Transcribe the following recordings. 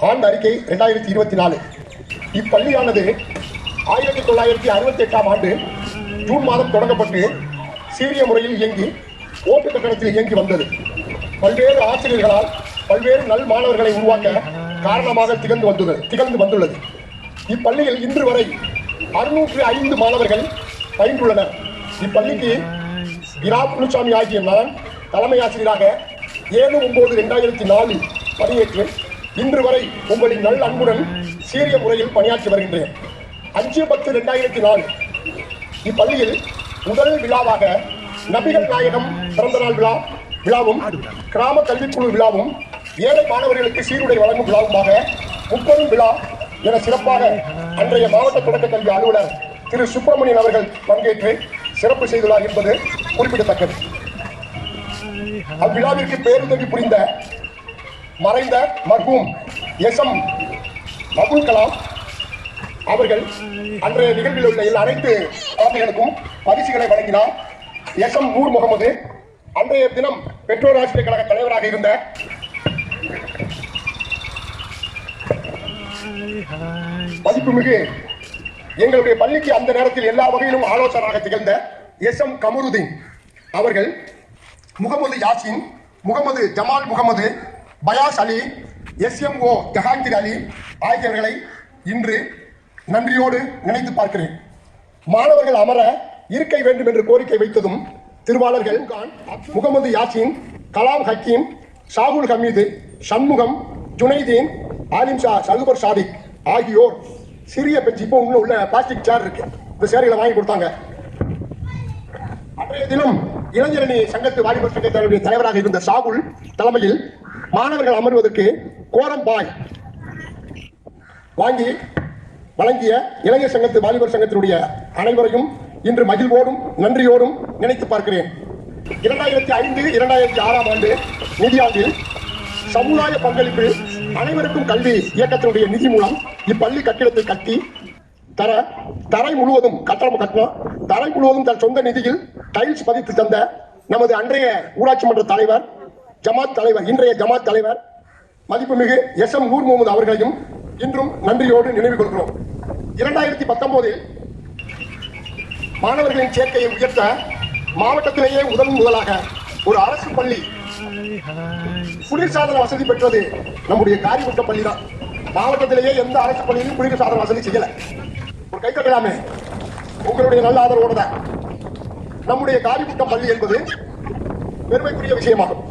ஆண்டு அறிக்கை 2024. இப்பள்ளியானது 1968ஆம் ஆண்டு ஜூன் மாதம் தொடங்கப்பட்டு சீரிய முறையில் இயங்கி ஓட்டு கட்டணத்தில் இயங்கி வந்தது. பல்வேறு ஆசிரியர்களால் பல்வேறு நல் மாணவர்களை உருவாக்க காரணமாக திகழ்ந்து வந்துள்ளது. இப்பள்ளியில் இன்று வரை 605 மாணவர்கள் பயின்றுள்ளனர். இப்பள்ளிக்கு இரா முனுசாமி ஆகிய நான் தலைமை ஆசிரியராக 7/9/2004 பணியேற்று இன்று வரை உங்களின் நல் அன்புடன் சீரிய முறையில் பணியாற்றி வருகின்றேன். 5/10/2004 இப்பள்ளியில் முதல் விழாவாக நபிகள் நாயகம் பிறந்தநாள் விழாவும் கிராம கல்விக்குழு விழாவும் ஏழை மாணவர்களுக்கு சீருடை வழங்கும் விழாவுமாக முப்பெரும் விழா என சிறப்பாக அன்றைய மாவட்ட தொடக்க கல்வி அலுவலர் திரு சுப்பிரமணியன் அவர்கள் பங்கேற்று சிறப்பு செய்துள்ளார் என்பது குறிப்பிடத்தக்கது. அவ்விழாவிற்கு பேருதவி புரிந்த மறைந்த மர்ஹூம் எஸ்.எம். அபுல் கலாம் அவர்கள் அன்றைய நிகழ்வில் உள்ள அனைத்து குழந்தைகளுக்கும் பரிசுகளை வழங்கினார். எஸ்.எம். நூர் முகமது அன்றைய தினம் பெற்றோர் ஆசிரியர் கழக தலைவராக இருந்த மதிப்புமிகு எங்களுடைய பள்ளிக்கு அந்த நேரத்தில் எல்லா வகையிலும் ஆலோசகராக திகழ்ந்த எஸ்.எம். கமருதீன் அவர்கள், முகமது யாசின், முகமது ஜமால் முகமது, பயாஸ் அலி, எஸ்.எம்.ஓ. ஜஹாங்கீர் அலி ஆகியவர்களை இன்று நன்றியோடு நினைத்து பார்க்கிறேன். மாணவர்கள் அமர இருக்கை வேண்டும் என்று கோரிக்கை வைத்ததும் திருவாளர்கள் முகமது யாசின், கலாம் ஹக்கீம், ஷாகுல் ஹமீது, சண்முகம், ஜுனைதீன், ஆலிம் ஷா, சகுபர் சாதிக் ஆகியோர் சிறிய பெஞ்ச் இப்போ உள்ள பிளாஸ்டிக் சேர் இருக்கு, இந்த சேரிகளை வாங்கி கொடுத்தாங்க. அன்றைய தினம் இளைஞரணி சங்கத்து வாலிபர் சங்கத்தினுடைய தலைவராக இருந்த ஷாகுல் தலைமையில் மாணவர்கள் அமர்வதற்கு கோரம் பாய் வாங்கி வழங்கிய இளைஞர் சங்கத்து வாலிபர் சங்கத்தினுடைய அனைவரையும் இன்று மகிழ்வோடும் நன்றியோடும் நினைத்து பார்க்கிறேன். 2005-2006ஆம் ஆண்டு நிதியாண்டில் சமுதாய பங்களிப்பு அனைவருக்கும் கல்வி இயக்கத்தினுடைய நிதி மூலம் இப்பள்ளி கட்டிடத்தை கட்டி தரை முழுவதும் கட்டணம் கட்டணும். தரை முழுவதும் தன் சொந்த நிதியில் டைல்ஸ் பதித்து தந்த நமது அன்றைய ஊராட்சி மன்ற தலைவர், இன்றைய ஜமாத் தலைவர் மதிப்புமிகு எஸ்.எம். நூர் முகமது அவர்களையும் இன்றும் நன்றியோடு நினைவு கொள்கிறோம். 2019இல் மாணவர்களின் சேர்க்கையை உயர்த்த மாவட்டத்திலேயே முதலாக ஒரு அரசு பள்ளி குளிர்சாதன வசதி பெற்றது நம்முடைய காரிமுட்டம் பள்ளி தான். மாவட்டத்திலேயே எந்த அரசு பள்ளியிலும் குளிர்சாதன வசதி செய்யல. ஒரு கை கட்டலாமே, உங்களுடைய நல்ல ஆதரவோடு தான். நம்முடைய காரிமுட்டம் பள்ளி என்பது பெருமைக்குரிய விஷயமாகும்.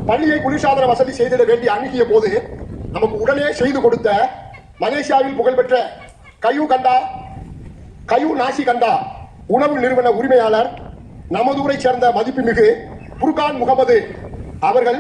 பள்ளியை குளிர்சாதன வசதி செய்திட வேண்டி அணுகிய போது நமக்கு உடனே செய்து கொடுத்த மலேசியாவில் புகழ்பெற்ற கயூ நாசி கண்டா உணவு நிறுவன உரிமையாளர் நமது ஊரை சேர்ந்த மதிப்புமிகு புர்கான் முகமது அவர்கள்